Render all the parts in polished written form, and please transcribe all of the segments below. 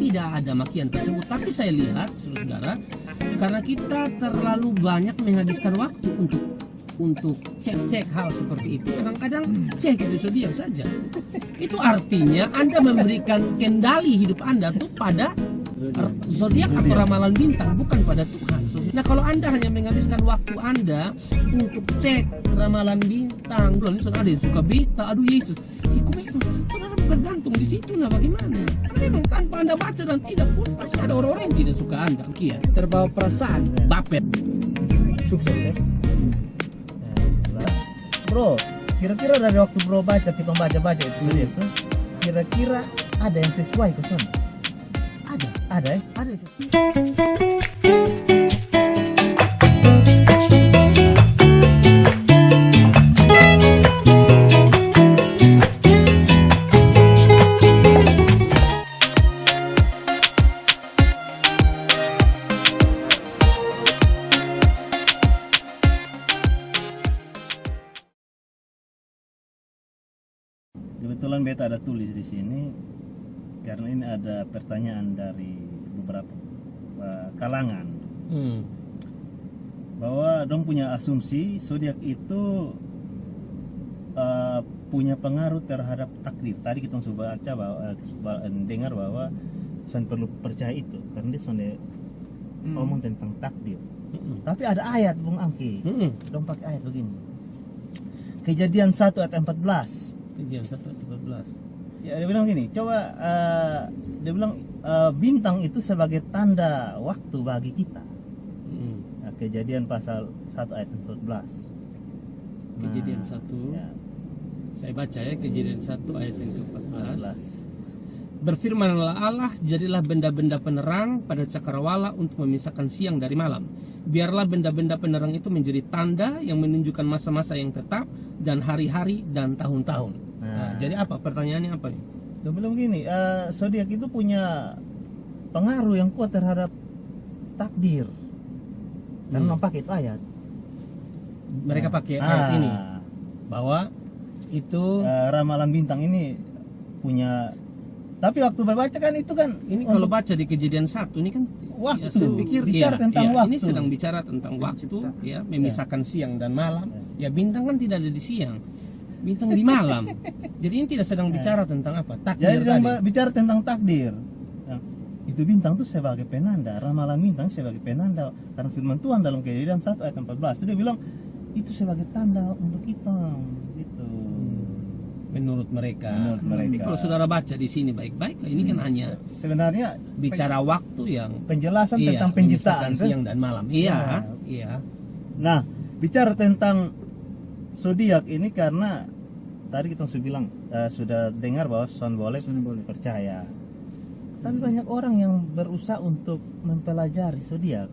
tidak ada makian tersebut. Tapi saya lihat, saudara, karena kita terlalu banyak menghabiskan waktu untuk cek hal seperti itu, kadang-kadang cek itu zodiak saja. Itu artinya Anda memberikan kendali hidup Anda tuh pada zodiak atau ramalan bintang, bukan pada Tuhan. Nah, kalau Anda hanya menghabiskan waktu Anda untuk cek ramalan bintang, bulan ini saudara ada yang suka beta, aduh Yesus, itu saudara bergantung di situ. Nah, bagaimana? Memang tanpa Anda baca dan tidak pun pasti ada orang-orang yang tidak suka Anda, terbawa perasaan, bapet. sukses ya. Bro, kira-kira dari waktu bro baca, kita baca itu zodiak tuh, kira-kira ada yang sesuai ke sana? Ada ya? Ada yang sesuai. Kebetulan beta ada tulis di sini karena ini ada pertanyaan dari beberapa kalangan bahwa dong punya asumsi zodiak itu punya pengaruh terhadap takdir. Tadi kita sudah baca bahwa dengar bahwa saya perlu percaya itu karena dia sudah ngomong tentang takdir. Tapi ada ayat Bung Angki, dong pakai ayat begini. Kejadian 1 ayat 14. Kejadian 1 ayat 14. Ya, dia bilang gini, coba dia bilang bintang itu sebagai tanda waktu bagi kita. Nah, Kejadian pasal 1 ayat 14. Kejadian 1. Ya, Saya baca ya, Kejadian 1 ayat yang ke-14. Berfirmanlah Allah, jadilah benda-benda penerang pada cakrawala untuk memisahkan siang dari malam. Biarlah benda-benda penerang itu menjadi tanda yang menunjukkan masa-masa yang tetap dan hari-hari dan tahun-tahun. Nah, jadi apa? Pertanyaannya apa nih? dia bilang gini, zodiak itu punya pengaruh yang kuat terhadap takdir. Karena pakai itu ayat. Mereka pakai ayat ini bahwa itu ramalan bintang ini punya. Tapi waktu baca kan itu kan ini kalau baca di Kejadian 1 ini kan waktu. ya, saya pikir bicara tentang waktu. Ini sedang bicara tentang waktu, ya, memisahkan siang dan malam. Ya, bintang kan tidak ada di siang, bintang di malam. Jadi ini tidak sedang bicara tentang apa? Takdir. Jadi tadi. bicara tentang takdir. Nah, itu bintang tuh sebagai penanda, ramalan bintang sebagai penanda. Karena firman Tuhan dalam Kejadian 1 ayat 14 itu dia bilang itu sebagai tanda untuk kita gitu. Menurut mereka. Menurut Tapi kalau saudara baca di sini baik-baik, ini kan hanya sebenarnya bicara waktu yang penjelasan tentang penciptaan memisahkan siang dan malam. Iya. Nah, bicara tentang zodiak ini karena tadi kita sudah bilang sudah dengar bahwa Son boleh percaya. Tapi banyak orang yang berusaha untuk mempelajari zodiak.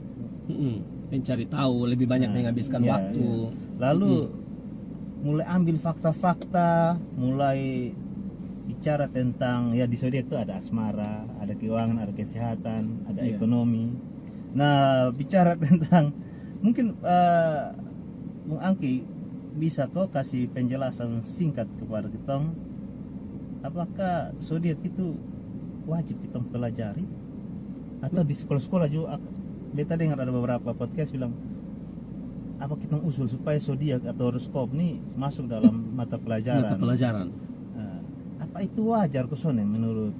Mencari tahu, lebih banyak menghabiskan waktu. Lalu mulai ambil fakta-fakta, mulai bicara tentang ya di zodiak itu ada asmara, ada keuangan, ada kesehatan, ada ekonomi. Nah, bicara tentang mungkin Bung Angki bisa kok kasih penjelasan singkat kepada kita, apakah zodiak itu wajib kita pelajari atau di sekolah-sekolah juga? Beta dengar ada beberapa podcast bilang apa kita usul supaya zodiak atau horoskop ini masuk dalam mata pelajaran. Apa itu wajar kesana menurut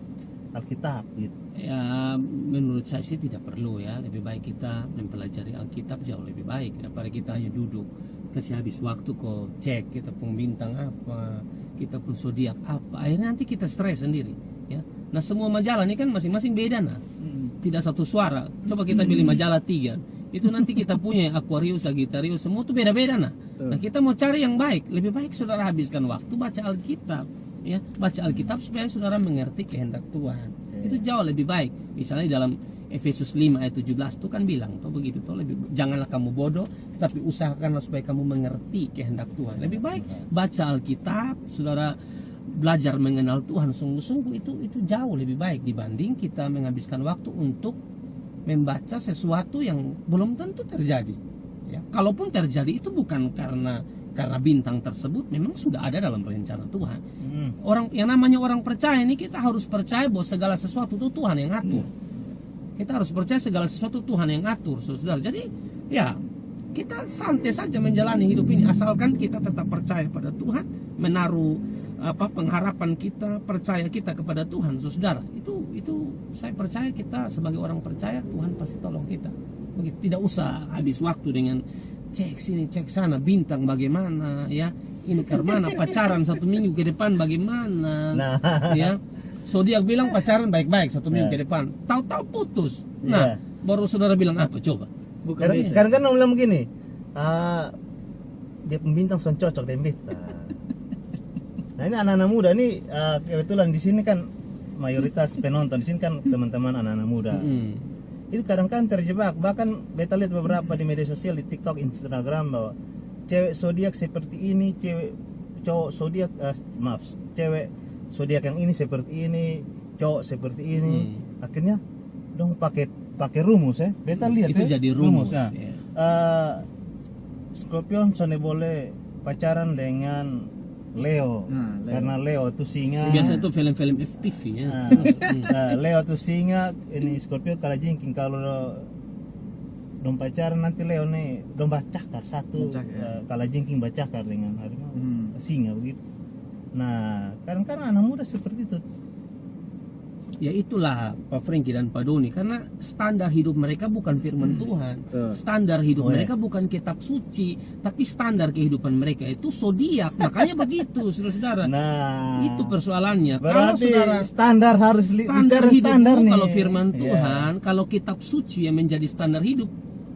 Alkitab gitu? Ya, menurut saya sih tidak perlu ya. Lebih baik kita mempelajari Alkitab jauh lebih baik daripada kita hanya duduk kasih habis waktu kok cek kita pun bintang apa, kita pun zodiak apa. Akhirnya nanti kita stres sendiri ya. Nah, semua majalah ini kan masing-masing beda nah. Tidak satu suara. Coba kita pilih majalah 3. Itu nanti kita punya Aquarius, Sagittarius, semua itu beda-beda nah. Nah, kita mau cari yang baik. Lebih baik saudara habiskan waktu baca Alkitab ya. Baca Alkitab supaya saudara mengerti kehendak Tuhan. Itu jauh lebih baik. Misalnya dalam Efesus 5 ayat 17 itu kan bilang tuh begitu tuh, janganlah kamu bodoh, tapi usahakanlah supaya kamu mengerti kehendak Tuhan. Lebih baik baca Alkitab, saudara belajar mengenal Tuhan sungguh-sungguh, itu jauh lebih baik dibanding kita menghabiskan waktu untuk membaca sesuatu yang belum tentu terjadi. Ya, kalaupun terjadi itu bukan karena Karena bintang tersebut memang sudah ada dalam rencana Tuhan. Hmm. Orang yang namanya orang percaya ini, kita harus percaya bahwa segala sesuatu itu Tuhan yang atur. Kita harus percaya segala sesuatu Tuhan yang atur, saudara. Jadi ya kita santai saja menjalani hidup ini asalkan kita tetap percaya pada Tuhan, menaruh pengharapan kita, percaya kita kepada Tuhan, saudara. Itu saya percaya, kita sebagai orang percaya Tuhan pasti tolong kita. Begitu, tidak usah habis waktu dengan cek sini cek sana, bintang bagaimana ya, ini kemana, pacaran 1 minggu ke depan bagaimana, Nah. ya. Zodiak bilang pacaran baik-baik 1 minggu ke depan, tahu-tahu putus. Nah, baru saudara bilang apa coba? Karena kan orang bilang begini, dia pembintang son cocok dengan beta. Nah ini anak-anak muda ini, kebetulan di sini kan mayoritas penonton di sini kan teman-teman anak-anak muda. Itu kadang-kadang terjebak, bahkan beta lihat beberapa di media sosial, di TikTok, Instagram, bahwa cewek zodiak seperti ini, cowok zodiak cewek zodiak yang ini seperti ini, cowok seperti ini. Akhirnya dong pakai rumus ya. Beta lihat itu ya, jadi rumus. ya. Ya. Scorpion sana boleh pacaran dengan Leo. Leo. Karena Leo itu singa. Biasa itu film-film FTV ya. Leo itu singa, ini Scorpio kalajengking. Kalau dong pacaran nanti Leo nih dong bacakar satu, kalajengking bacakar dengan harimau singa begitu. Nah kadang-kadang anak muda seperti itu. Ya itulah Pak Franky dan Pak Doni, karena standar hidup mereka bukan firman Tuhan. Standar hidup mereka bukan kitab suci, tapi standar kehidupan mereka itu zodiak. Makanya begitu, saudara-saudara. Nah, itu persoalannya. Kalau berarti saudara standar harus standar bicara hidupmu, standar nih. kalau firman Tuhan, kalau kitab suci yang menjadi standar hidup,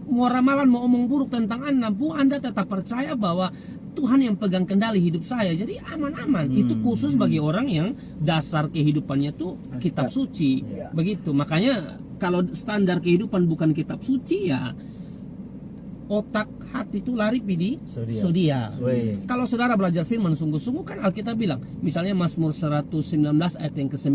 mau ramalan mau omong buruk tentang Anda tetap percaya bahwa Tuhan yang pegang kendali hidup saya, jadi aman-aman. Itu khusus bagi orang yang dasar kehidupannya tuh kitab suci. Begitu. Makanya kalau standar kehidupan bukan kitab suci, ya otak hati itu lari di zodiak. Kalau saudara belajar firman sungguh-sungguh, kan Alkitab bilang, misalnya Mazmur 119 ayat yang ke-9,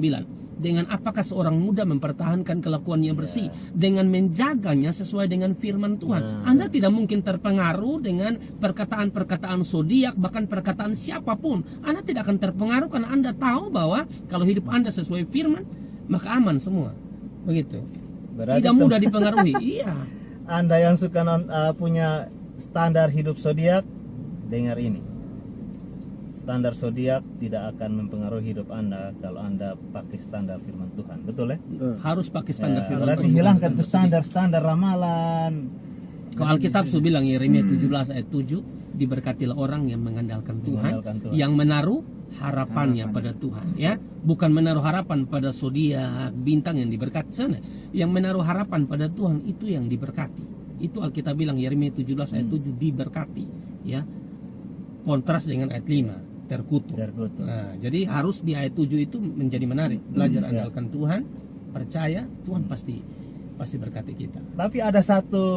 dengan apakah seorang muda mempertahankan kelakuannya bersih, dengan menjaganya sesuai dengan firman Tuhan. Anda tidak mungkin terpengaruh dengan perkataan-perkataan zodiak, bahkan perkataan siapapun. Anda tidak akan terpengaruh karena Anda tahu bahwa kalau hidup Anda sesuai firman, maka aman semua. Begitu. Berarti tidak mudah dipengaruhi. Iya. Anda yang suka punya standar hidup zodiak, dengar ini. Standar zodiak tidak akan mempengaruhi hidup Anda kalau Anda pakai standar firman Tuhan. Betul ya? Harus pakai standar firman Berarti Tuhan. hilangkan tuh standar ramalan. Kalau Alkitab bilang Yeremia 17 ayat 7, diberkatilah orang yang mengandalkan Tuhan, yang menaruh harapannya pada Tuhan, ya. Bukan menaruh harapan pada zodiak, bintang yang diberkati sana. Yang menaruh harapan pada Tuhan itu yang diberkati. Itu Alkitab bilang Yeremia 17 ayat 7 diberkati, ya. Kontras dengan ayat 5, terkutuk. Nah, jadi harus di ayat 7 itu menjadi menarik. Belajar andalkan Tuhan, percaya Tuhan pasti berkati kita. Tapi ada satu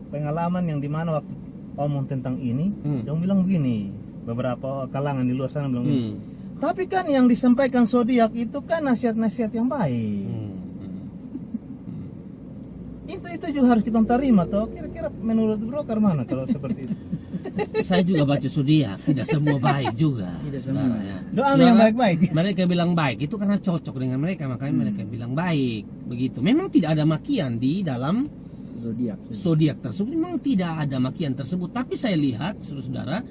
pengalaman yang dimana waktu omong tentang ini, dia bilang begini, beberapa kalangan di luar sana bilang begini, tapi kan yang disampaikan zodiak itu kan nasihat-nasihat yang baik. Itu juga harus kita terima toh. Kira-kira menurut broker mana kalau seperti itu? Saya juga baca zodiak, tidak semua baik juga. Tidak semua. Ya. Doa yang baik-baik. Mereka bilang baik itu karena cocok dengan mereka, makanya mereka bilang baik. Begitu. Memang tidak ada makian di dalam zodiak tersebut. Memang tidak ada makian tersebut. Tapi saya lihat, saudara,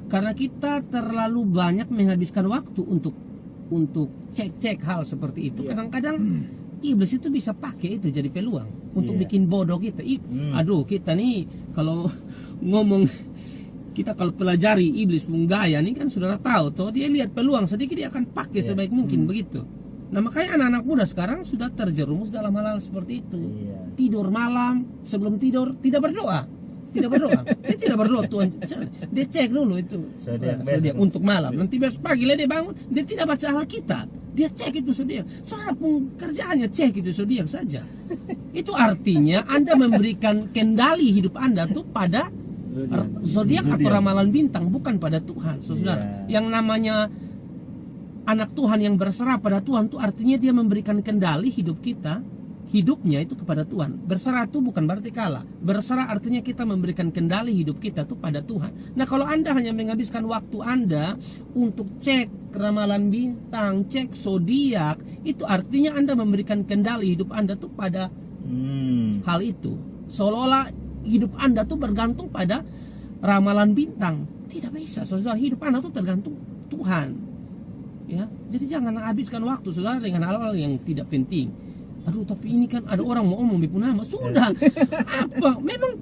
karena kita terlalu banyak menghabiskan waktu untuk cek-cek hal seperti itu. Kadang-kadang iblis itu bisa pakai itu jadi peluang untuk bikin bodoh kita. Aduh, kita nih kalau ngomong, kita kalau pelajari iblis pun gaya nih kan saudara tahu toh, dia lihat peluang sedikit dia akan pakai sebaik mungkin begitu. Nah makanya anak-anak muda sekarang sudah terjerumus dalam hal-hal seperti itu. Tidur malam, sebelum tidur tidak berdoa. Dia tidak berdoa Tuhan. Dia cek dulu itu zodiak untuk malam. Nanti besok pagi dia bangun, dia tidak baca Alkitab. Dia cek itu zodiak. Saudara pun kerjaannya cek itu zodiak saja. Itu artinya Anda memberikan kendali hidup Anda tuh pada zodiak atau ramalan bintang, bukan pada Tuhan, saudara. Yang namanya anak Tuhan yang berserah pada Tuhan tuh artinya dia memberikan kendali hidup kita hidupnya itu kepada Tuhan. Berserah itu bukan berarti kalah. Berserah artinya kita memberikan kendali hidup kita itu pada Tuhan. Nah, kalau Anda hanya menghabiskan waktu Anda untuk cek ramalan bintang, cek zodiak, itu artinya Anda memberikan kendali hidup Anda tuh pada hal itu. Seolah-olah hidup Anda tuh bergantung pada ramalan bintang. Tidak bisa, saudara. Hidup Anda tuh tergantung Tuhan. Ya, jadi jangan habiskan waktu saudara dengan hal-hal yang tidak penting. Aduh, tapi ini kan ada orang mau ngomong Bipu nama. Sudah. Apa? Memang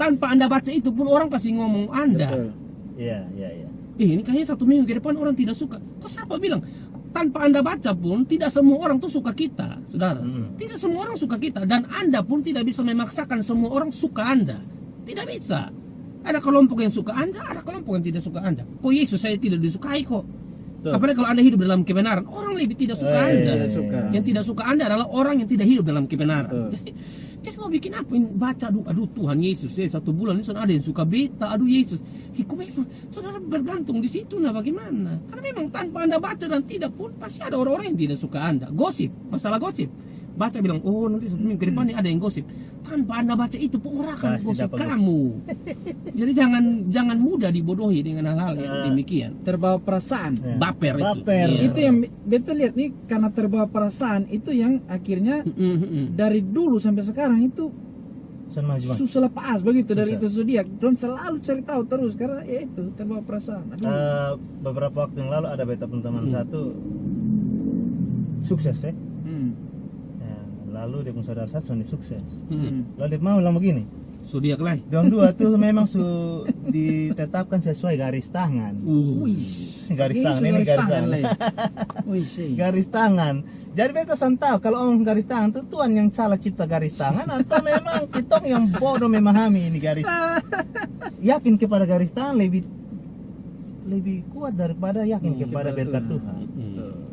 tanpa Anda baca itu pun orang pasti ngomong Anda. Iya. Ini kayaknya 1 minggu ke depan orang tidak suka. Kok siapa bilang? Tanpa Anda baca pun tidak semua orang tuh suka kita, saudara. Tidak semua orang suka kita. Dan Anda pun tidak bisa memaksakan semua orang suka Anda. Tidak bisa. Ada kelompok yang suka Anda, ada kelompok yang tidak suka Anda. Kok Yesus saya tidak disukai kok? Apalagi kalau Anda hidup dalam kebenaran, orang lebih tidak suka Anda. Yang tidak suka Anda adalah orang yang tidak hidup dalam kebenaran. Jadi mau bikin apa? Baca, aduh Tuhan Yesus, 1 bulan ini sudah ada yang suka beta, aduh Yesus. Memang saudara bergantung di situ, nah bagaimana? Karena memang tanpa Anda baca dan tidak pun pasti ada orang-orang yang tidak suka Anda. Gosip, masalah gosip. Baca bilang, oh nanti 1 minggu ke depan ada yang gosip. Tanpa Anda baca itu pun orang akan gosip kamu. Jadi jangan mudah dibodohi dengan hal-hal yang demikian. Terbawa perasaan. Baper itu. Iya. Itu yang betul lihat nih, karena terbawa perasaan itu yang akhirnya dari dulu sampai sekarang itu susah lepas begitu dari itu zodiak. Don selalu cari tahu terus karena ya itu terbawa perasaan. Beberapa waktu yang lalu ada beta pun teman satu sukses ya. Lalu dia pun saudara satu Sony sukses. Lalu dia mau bilang begini, zodiak lah. Dong dua tuh memang ditetapkan sesuai garis tangan. Garis tangan ini garis tangan. Garis tangan. Jadi beta tahu kalau omong garis tangan tuh Tuhan yang salah cipta garis tangan atau memang kita yang bodoh memahami ini garis. Yakin kepada garis tangan lebih kuat daripada yakin kepada berkat Tuhan.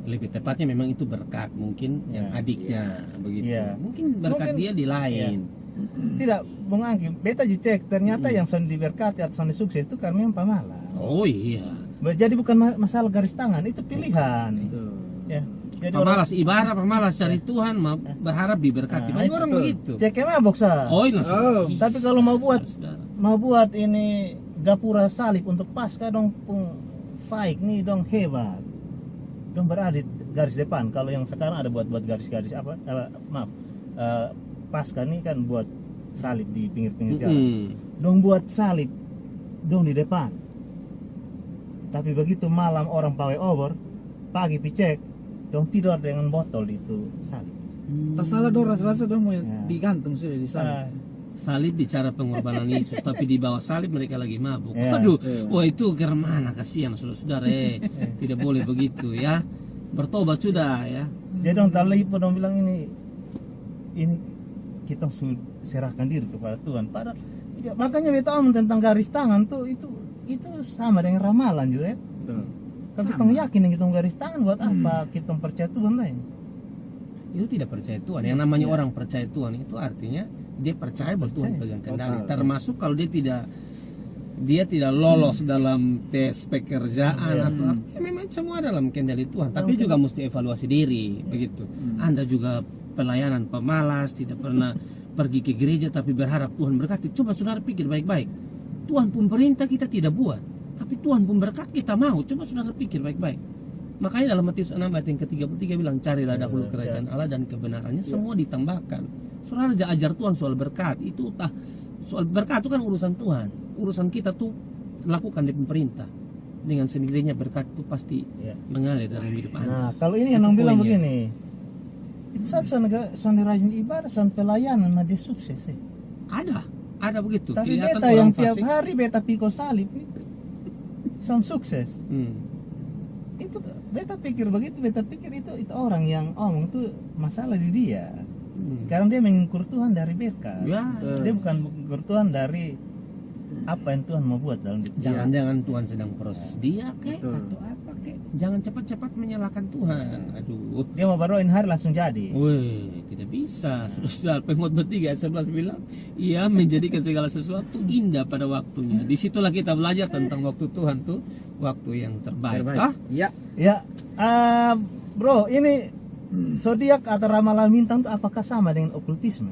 Lebih tepatnya memang itu berkat mungkin yang adiknya begitu. Mungkin berkat dia di lain. Tidak, Bung Anggi, beta cek ternyata yang sudah diberkati atau sudah sukses itu karena yang pemalas. Oh iya. Jadi bukan masalah garis tangan, itu pilihan. Ya. Jadi pemalas ibarat pemalas cari Tuhan berharap diberkati. Banyak orang begitu. Cek mabok sa. Oh ini. Tapi kalau mau buat ini gapura salib untuk pasca dong pun baik nih dong hebat. Dong berada di garis depan. Kalau yang sekarang ada buat garis-garis pasca nih kan buat salib di pinggir-pinggir jalan. Dong buat salib dong di depan. Tapi begitu malam orang pawai over, pagi picek, dong tidur dengan botol itu salib. Tak salah dong, rasa-rasa dong mau digantung sudah di sana. Salib bicara pengorbanan Yesus, tapi di bawah salib mereka lagi mabuk. Aduh, wah itu kemana, kasihan saudara-saudara. Tidak boleh begitu ya. Bertobat sudah ya. Jadi dong talipo dong bilang ini kita serahkan diri kepada Tuhan. Padahal makanya beta omong tentang garis tangan tuh itu sama dengan ramalan juga ya. Kalau kita yakin yang kita garis tangan buat apa kita percaya Tuhan lain? Itu tidak percaya Tuhan. Yang namanya orang percaya Tuhan itu artinya dia percaya bahwa Tuhan pegang kendali. Termasuk kalau dia tidak lolos dalam tes pekerjaan atau apa, ya memang semua dalam kendali Tuhan. Tapi juga mesti evaluasi diri begitu. Anda juga pelayanan pemalas, tidak pernah pergi ke gereja tapi berharap Tuhan berkati. Coba saudara pikir baik-baik. Tuhan pun perintah kita tidak buat, tapi Tuhan pun berkat kita mau. Coba saudara pikir baik-baik. Makanya dalam Matius 6 ayat yang ke-33 bilang, carilah dahulu kerajaan Allah dan kebenarannya, semua ditambahkan. Saudara ajar Tuhan soal berkat. Itu soal berkat itu kan urusan Tuhan. Urusan kita tuh lakukan di pemerintah. Dengan sendirinya berkat itu pasti mengalir dalam hidup Anda. Nah, kalau ini yang bilang begini, itu saat soal rajin ibadah, soal pelayanan, dia sukses sih. Ada begitu. Tapi kelihatan beta yang orang tiap fasik. hari beta pikul salib, soal sukses. Itu beta pikir begitu, beta pikir itu orang yang omong tuh masalah di dia. Karena dia mengukur Tuhan dari berkat. Dia bukan mengukur Tuhan dari apa yang Tuhan mau buat dalam hidup. Jangan-jangan Tuhan sedang proses dia atau apa Jangan cepat-cepat menyalahkan Tuhan. Aduh. Dia mau baruin hari langsung jadi. Wih, tidak bisa. Sudah Pengkhotbah 3 ayat 11 bilang, ia menjadikan segala sesuatu indah pada waktunya. Disitulah kita belajar tentang waktu Tuhan tuh waktu yang terbaik. Ya. Ya, bro, ini Zodiak atau ramalan bintang itu apakah sama dengan okultisme?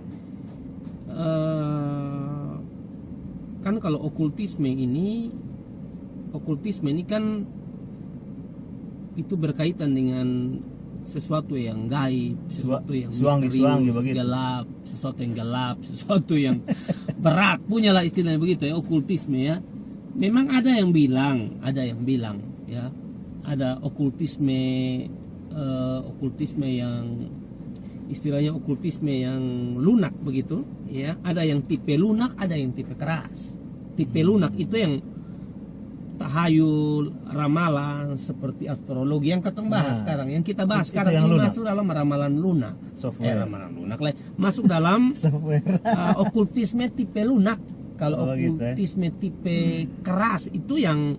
Kan kalau okultisme ini kan itu berkaitan dengan sesuatu yang gaib, sesuatu yang suang-suang misterius, begitu. gelap, sesuatu yang berat, punyalah istilahnya begitu ya, okultisme ya. Memang ada yang bilang ya, ada okultisme yang istilahnya okultisme yang lunak begitu ya. Ada yang tipe lunak, ada yang tipe keras. Tipe lunak itu yang tahayul, ramalan seperti astrologi yang kita bahas sekarang, yang kita bahas sekarang ini lunak. Masuk dalam ramalan lunak, ramalan lunak lah, masuk dalam okultisme tipe lunak. Kalau okultisme tipe keras itu yang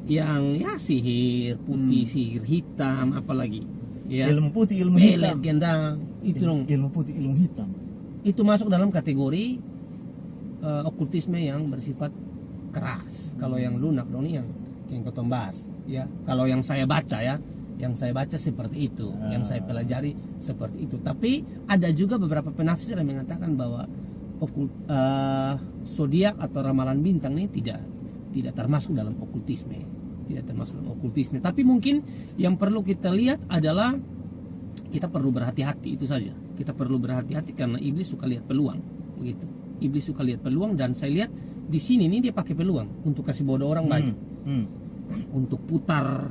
ya sihir putih, sihir hitam, apalagi ya, ilmu putih, ilmu hitam, gendang, itu dong. Ilmu putih, ilmu hitam Itu masuk dalam kategori okultisme yang bersifat keras. Kalau yang lunak dong yang kita bahas ya. Kalau yang saya baca ya, yang saya baca seperti itu, yang saya pelajari seperti itu. Tapi ada juga beberapa penafsir yang mengatakan bahwa zodiak atau ramalan bintang ini tidak termasuk dalam okultisme, Tapi mungkin yang perlu kita lihat adalah kita perlu berhati-hati, itu saja. Kita perlu berhati-hati karena iblis suka lihat peluang, begitu. Iblis suka lihat peluang, dan saya lihat di sini nih dia pakai peluang untuk kasih bodoh orang banyak, untuk putar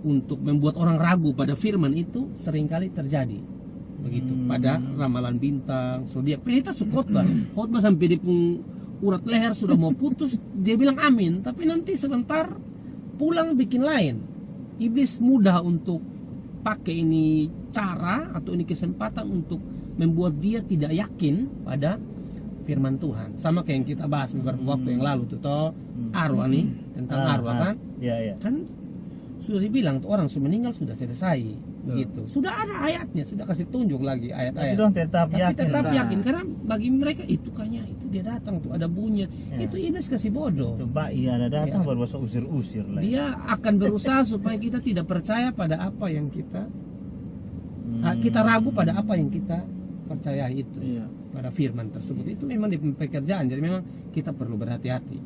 untuk membuat orang ragu pada firman itu seringkali terjadi. Begitu pada ramalan bintang, zodiak. Pendeta khotbah sampai di urat leher sudah mau putus, dia bilang amin, tapi nanti sebentar pulang bikin lain. Iblis mudah untuk pakai ini cara atau ini kesempatan untuk membuat dia tidak yakin pada firman Tuhan. Sama kayak yang kita bahas beberapa waktu yang lalu tuh arwah nih, tentang arwah kan? Iya. Kan sudah dibilang tuh orang sudah meninggal sudah selesai. Begitu. Sudah ada ayatnya, sudah kasih tunjuk lagi ayat-ayat. Tapi tetap yakin karena bagi mereka itu kayaknya itu dia datang tuh ada bunyi. Itu iblis kasih bodoh. Coba ada datang baru masuk usir-usir lah. Dia akan berusaha supaya kita tidak percaya pada apa yang kita kita ragu pada apa yang kita percaya itu. Pada firman tersebut. Itu memang di pekerjaan. Jadi memang kita perlu berhati-hati.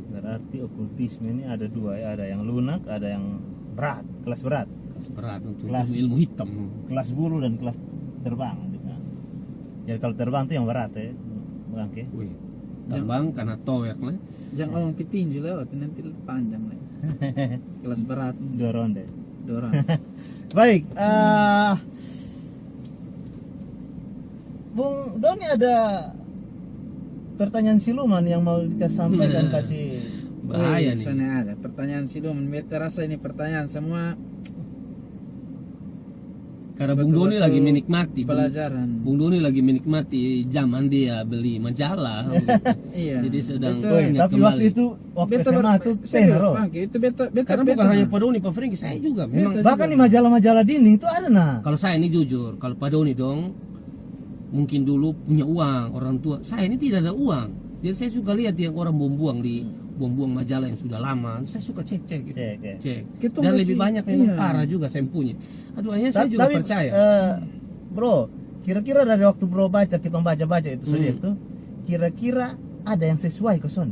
Berarti okultisme ini ada dua ya, ada yang lunak, ada yang berat, kelas berat untuk kelas ilmu hitam, kelas bulu dan kelas terbang gitu. Jadi kalau terbang itu yang berat ya, Bang Ke. Terbang karena tower lah. Jangan ngomong petinju lewat nanti panjang lah. Kelas berat 2 ronde. Baik, Bung Doni ada pertanyaan siluman yang mau dikasih sampaikan, kasih bahaya nih. Sana ada pertanyaan siluman. Beta rasa ini pertanyaan semua karena Bung Doni lagi menikmati pelajaran. Bung Doni lagi menikmati zaman dia beli majalah. Iya. Jadi sedang tapi waktu itu SMA itu tenor. Itu beta karena bukan hanya Pak Doni, Pak Franky, saya juga memang. Bahkan di majalah-majalah dinding itu ada nah. Kalau saya ini jujur, kalau Pak Doni dong mungkin dulu punya uang, orang tua. Saya ini tidak ada uang. Jadi saya suka lihat yang orang buang-buang majalah yang sudah lama. Saya suka cek gitu. Cek. Dan lebih banyak memang parah juga saya punya. Aduh, akhirnya saya juga percaya. Bro, kira-kira dari waktu bro kita baca itu zodiak itu, kira-kira ada yang sesuai ke son?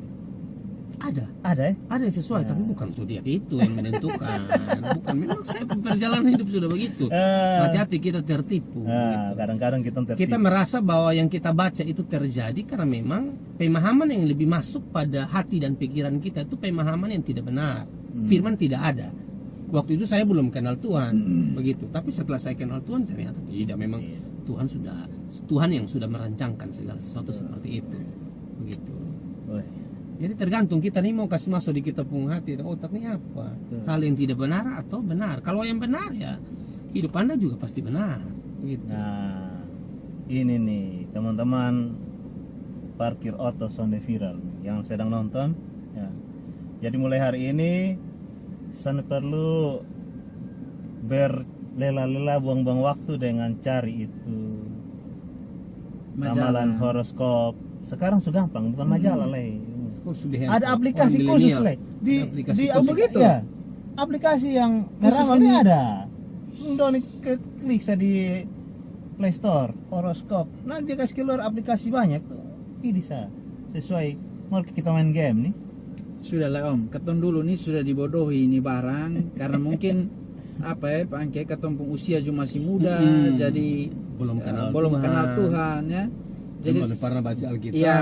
Ada ya? Ada yang sesuai, tapi bukan zodiak itu yang menentukan. Bukan, memang saya perjalanan hidup sudah begitu. Hati-hati kita tertipu. Kadang-kadang kita tertipu. Kita merasa bahwa yang kita baca itu terjadi karena memang pemahaman yang lebih masuk pada hati dan pikiran kita itu pemahaman yang tidak benar. Firman tidak ada. Waktu itu saya belum kenal Tuhan, begitu. Tapi setelah saya kenal Tuhan ternyata tidak. Memang Tuhan yang sudah merancangkan segala sesuatu seperti itu, begitu. Jadi tergantung kita nih mau kasih masuk di kita pun hati dan otak ini apa. Hal yang tidak benar atau benar. Kalau yang benar ya hidup Anda juga pasti benar, gitu. Nah, ini nih teman-teman parkir oto sonde viral yang sedang nonton ya. Jadi mulai hari ini Sonde perlu berlela-lela buang-buang waktu dengan cari itu ramalan horoskop. Sekarang sudah gampang, bukan majalah ada aplikasi khusus di aplikasi begitu ya. Aplikasi yang meramal ini ada. Doni klik sa di Play Store, horoskop. Nanti kasih keluar aplikasi banyak tuh. Pilih sa sesuai mau kita main game nih. Sudah lah Om, ketong dulu nih sudah dibodohi ini barang karena mungkin apa ya Pak Angke, ketong pun usia juga masih muda, jadi belum belum kenal Tuhan ya. Jadi belum pernah baca Alkitab. Iya,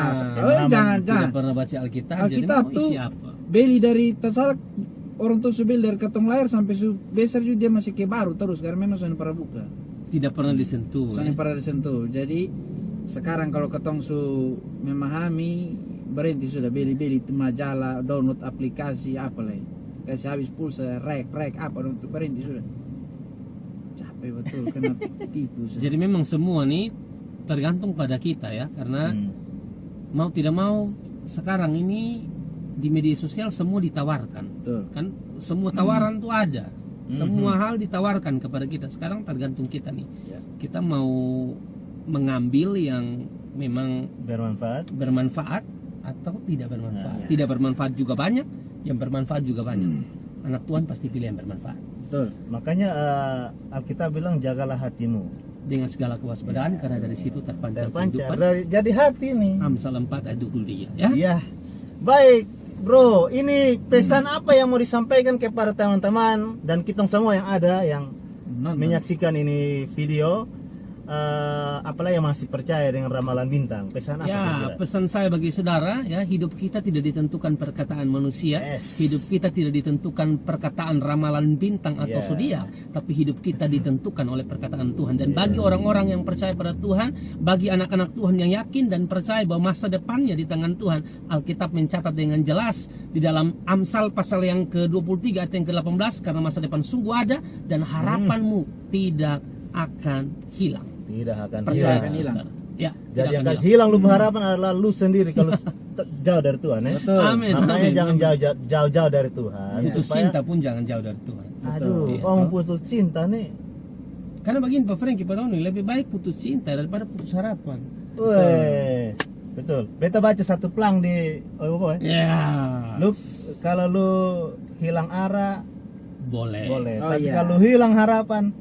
jangan. Tidak pernah baca Alkitab. Alkitab jadi mau tuh isi apa? beli dari tersalah orang tua beli dari ketong lahir sampai besar juga dia masih kayak baru terus karena memang sudah pernah buka. Tidak pernah disentuh. Sudah pernah disentuh. Jadi sekarang kalau ketong memahami, berhenti sudah beli itu majalah, download aplikasi apa lah, kasih habis pulsa, rek apa untuk berhenti sudah. Capek betul kena tipu. Jadi memang semua nih tergantung pada kita ya, karena mau tidak mau sekarang ini di media sosial semua ditawarkan. Betul. Kan semua tawaran tuh ada. Semua hal ditawarkan kepada kita. Sekarang tergantung kita nih. Ya. Kita mau mengambil yang memang bermanfaat atau tidak bermanfaat. Tidak bermanfaat juga banyak, yang bermanfaat juga banyak. Anak Tuhan pasti pilih yang bermanfaat. Betul. Makanya Alkitab bilang jagalah hatimu Dengan segala kewaspadaan karena dari situ terpancar kehidupan. Jadi hati nih. Amsal 4 ayat 23 ya. Iya. Baik, bro. Ini pesan apa yang mau disampaikan kepada teman-teman dan kita semua yang ada yang menyaksikan ini video? Apalagi yang masih percaya dengan ramalan bintang, pesan apa Ya, kira-kira? pesan saya bagi saudara ya, hidup kita tidak ditentukan perkataan manusia, hidup kita tidak ditentukan perkataan ramalan bintang atau zodiak, tapi hidup kita ditentukan oleh perkataan Tuhan. Dan bagi orang-orang yang percaya pada Tuhan, bagi anak-anak Tuhan yang yakin dan percaya bahwa masa depannya di tangan Tuhan, Alkitab mencatat dengan jelas di dalam Amsal pasal yang ke-23 ayat yang ke-18, karena masa depan sungguh ada dan harapanmu tidak akan hilang. Tidak akan Percaya hilang. akan hilang. Ya, Jadi tidak akan akan hilang lu harapan adalah lu sendiri kalau jauh dari Tuhan ya. Betul. Amin. Makanya Amin. jangan jauh-jauh dari Tuhan. Putus supaya- cinta pun jangan jauh dari Tuhan. Aduh, Iya. mau putus cinta nih. Karena begini Pak Franky, Pak Doni, lebih baik putus cinta daripada putus harapan. Weh, betul. Beta baca satu plang di Ya, Lu kalau lu hilang arah boleh. boleh, Oh, tapi iya. kalau hilang harapan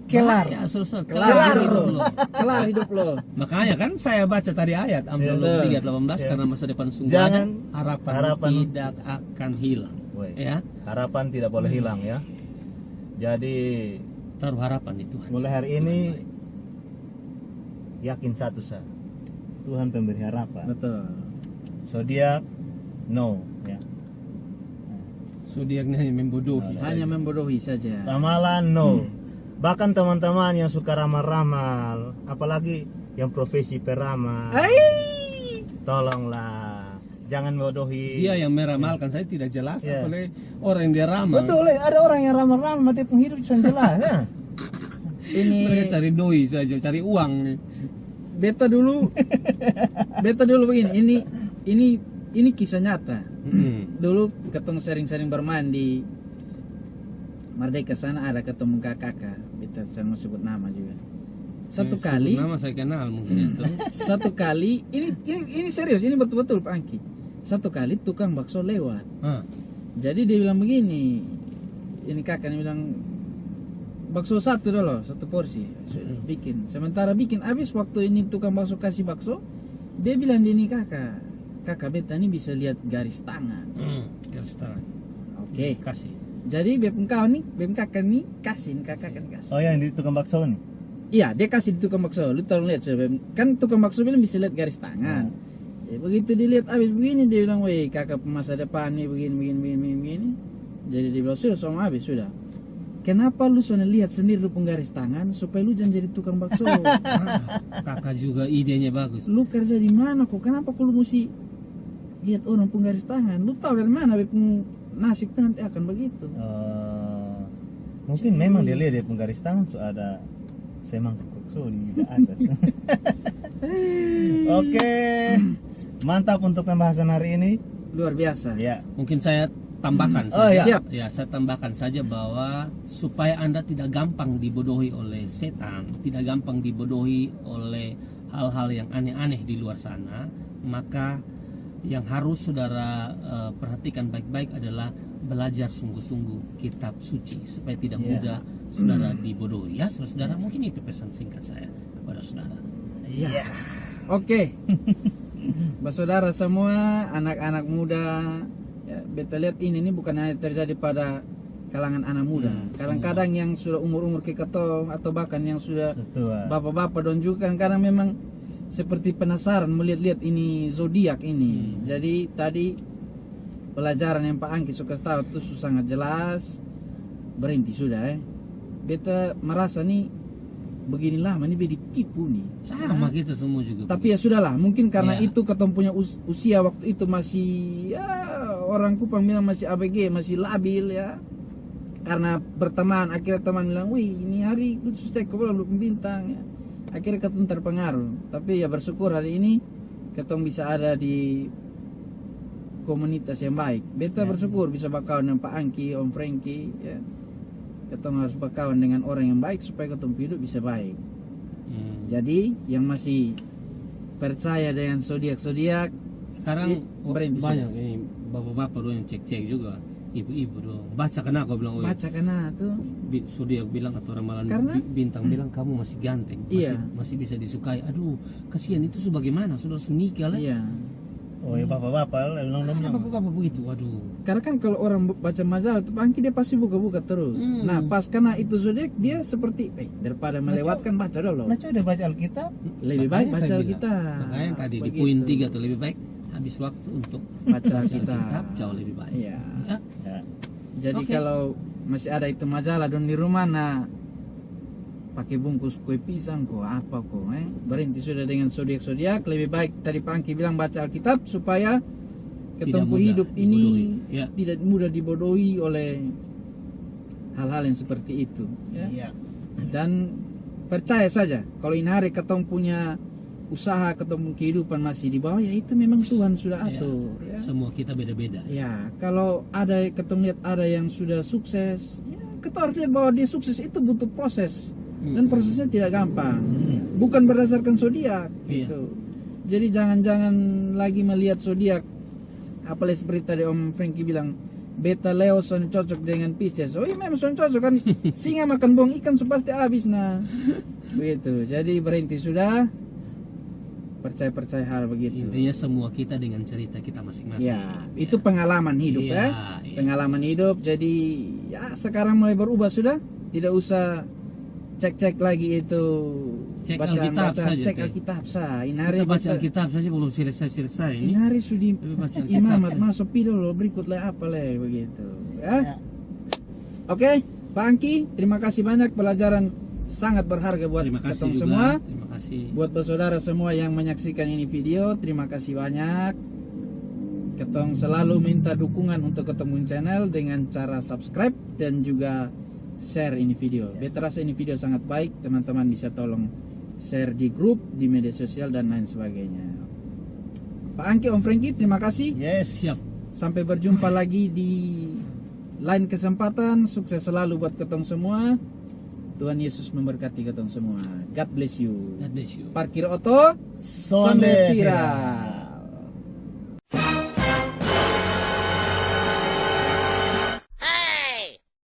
kelar. Ya, selesai. Kelar hidup lo. lo. Kelar hidup lo. Makanya kan saya baca tadi ayat Amsal Iya. 23:18, karena masa depan sungguh Jangan ada, harapan harapan- tidak akan hilang. Weh, Ya, harapan tidak boleh hilang ya. Jadi taruh harapan di Tuhan. mulai hari ini yakin satu sah, Tuhan pemberi harapan. Betul. Zodiak no ya. Zodiaknya hanya membodohi. Hanya membodohi saja. Ramalan no. Bahkan teman-teman yang suka ramal-ramal, apalagi yang profesi peramal, tolonglah jangan bodohi. Dia yang meramalkan, saya tidak jelas Iya. apalagi orang yang dia ramal. Betul, ada orang yang ramal-ramal dia penghidup sudah jelas ya. Mereka Ini cari doi saja, cari uang nih. beta dulu begini. Ini kisah nyata. Dulu ketemu sering-sering bermain di Merdeka sana, ada ketemu kakak, beta saya mau sebut nama juga. Satu Sebut kali, nama saya kenal mungkin ya. Terus satu kali ini serius, ini betul-betul Pak Angki. Satu kali tukang bakso lewat. Jadi dia bilang begini, ini kakak bilang bakso satu dulu, satu porsi sudah bikin. Sementara bikin habis, waktu ini tukang bakso kasih bakso, dia bilang ini kakak beta ini bisa lihat garis tangan. garis tangan. Oke. Kasih. Jadi bem kakak nih kasih, kakak kan kasih. Oh yang di tukang bakso nih. Iya, dia kasih di tukang bakso. Lu tolong lihat kan tukang bakso bilang bisa lihat garis tangan. Ya, begitu dilihat habis begini dia bilang, "Weh, kakak masa depan nih begini." Jadi dia bilang, "Sudah sama habis sudah. Kenapa lu soalnya lihat sendiri lu penggaris tangan supaya lu jangan jadi tukang bakso? Kakak juga idenya bagus. Lu kerja di mana kok? Kenapa lu mesti lihat orang penggaris tangan? Lu tahu dari mana nasib nanti akan begitu?" Mungkin memang dia lihat dia penggaris tangan tuh ada semangkuk bakso di atas. Oke, mantap untuk pembahasan hari ini. Luar biasa. Ya, Mungkin saya tambahkan Oh, saja. siap. Ya, saya tambahkan saja bahwa supaya Anda tidak gampang dibodohi oleh setan, tidak gampang dibodohi oleh hal-hal yang aneh-aneh di luar sana, maka yang harus saudara perhatikan baik-baik adalah belajar sungguh-sungguh kitab suci supaya tidak mudah saudara dibodohi ya, saudara. Mungkin itu pesan singkat saya kepada saudara. Iya. Oke. Saudara semua, anak-anak muda, ya, beta lihat ini bukan hanya terjadi pada kalangan anak muda. Kadang-kadang yang sudah umur-umur ke ketong atau bahkan yang sudah Setua. bapak-bapak dan juga kadang memang seperti penasaran melihat-lihat ini zodiak ini. Jadi tadi pelajaran yang Pak Angki suka tahu itu sangat jelas. Berhenti sudah beta merasa nih begini lama nih beta ditipu nih. Sama kita semua juga. Tapi ya sudahlah, mungkin karena Ya. itu ketemu punya usia waktu itu masih ya orang Kupang bilang masih ABG, masih labil ya. Karena berteman, akhirnya teman bilang, wih ini hari lu cek ke bola lu bintang ya. Akhirnya ketemu terpengaruh. Tapi ya bersyukur hari ini ketemu bisa ada di komunitas yang baik. Beta bersyukur bisa berkawan dengan Pak Angki, Om Franky ya. Ketemu harus berkawan dengan orang yang baik supaya ketemu hidup bisa baik. Jadi yang masih percaya dengan zodiak Sekarang berhenti banyak ini bapak-bapak dong yang cek-cek juga, ibu-ibu dong. Baca kena aku bilang, baca kena tuh. zodiak bilang atau ramalan Karena- bintang bilang kamu masih ganteng, Iya. masih bisa disukai. Aduh, kasihan itu sebagaimana sudah nikah lah. Iya. Oh ya bapak-bapak bilang Ada bapak-bapak begitu, aduh. Karena kan kalau orang baca majalah tuh Angki dia pasti buka-buka terus. Nah pas karena itu zodiak dia seperti daripada melewatkan baca dulu. Nah coba baca Alkitab. Lebih Makanya baik saya baca bilang, Alkitab. Makanya yang tadi di Begitu. poin 3 tuh lebih baik habis waktu untuk Baca Alkitab. jauh lebih baik. Iya. Ya. Ya. Jadi Oke. kalau masih ada itu majalah don di rumah nah pakai bungkus kue pisang kok apa kok berhenti sudah dengan zodiak lebih baik tadi Pak Angki bilang baca Alkitab supaya ketemu mudah hidup ini dibodohi. Ya. tidak mudah dibodohi oleh hal-hal yang seperti itu ya. Iya. Dan percaya saja kalau ini hari ketemu punya usaha ketemu kehidupan masih di bawah ya itu memang Tuhan sudah Ya. atur ya. Semua kita beda-beda. Ya, kalau ada ketemu lihat ada yang sudah sukses, ya kita harus lihat bahwa dia sukses itu butuh proses dan prosesnya tidak gampang. Bukan berdasarkan zodiak Iya. gitu. Jadi jangan-jangan lagi melihat zodiak apalagi seperti tadi Om Franky bilang Beta Leo son cocok dengan Pisces. Oh iya memang son cocok kan singa makan buang ikan so pasti habis nah. Begitu. Jadi berhenti sudah percaya hal begitu. Intinya semua kita dengan cerita kita masing-masing. Ya, itu pengalaman hidup Iya, ya. iya. Pengalaman hidup. Jadi ya sekarang mulai berubah sudah. Tidak usah cek-cek lagi itu Cek Alkitab saja, cek Teh. Alkitab sah. Ini hari Kita baca Alkitab saja belum selesai ini ini. hari sudah Tapi baca Alkitab imamat saja. masuk pidol berikut lah apa lah begitu. Ya. Ya. Oke, Pak Angki, terima kasih banyak pelajaran sangat berharga buat Terima kasih ketemu juga. semua. Terima kasih. Buat bersaudara semua yang menyaksikan ini video, terima kasih banyak. Ketong selalu minta dukungan untuk ketemu channel dengan cara subscribe dan juga share ini video. Beta rasa ini video sangat baik, teman-teman bisa tolong share di grup, di media sosial dan lain sebagainya. Pak Angki, Om Franky, terima kasih. Yes. Siap. Sampai berjumpa lagi di lain kesempatan. Sukses selalu buat ketong semua. Tuhan Yesus memberkati ketong semua. God bless you. God bless you. Parkir oto Sonde Vira.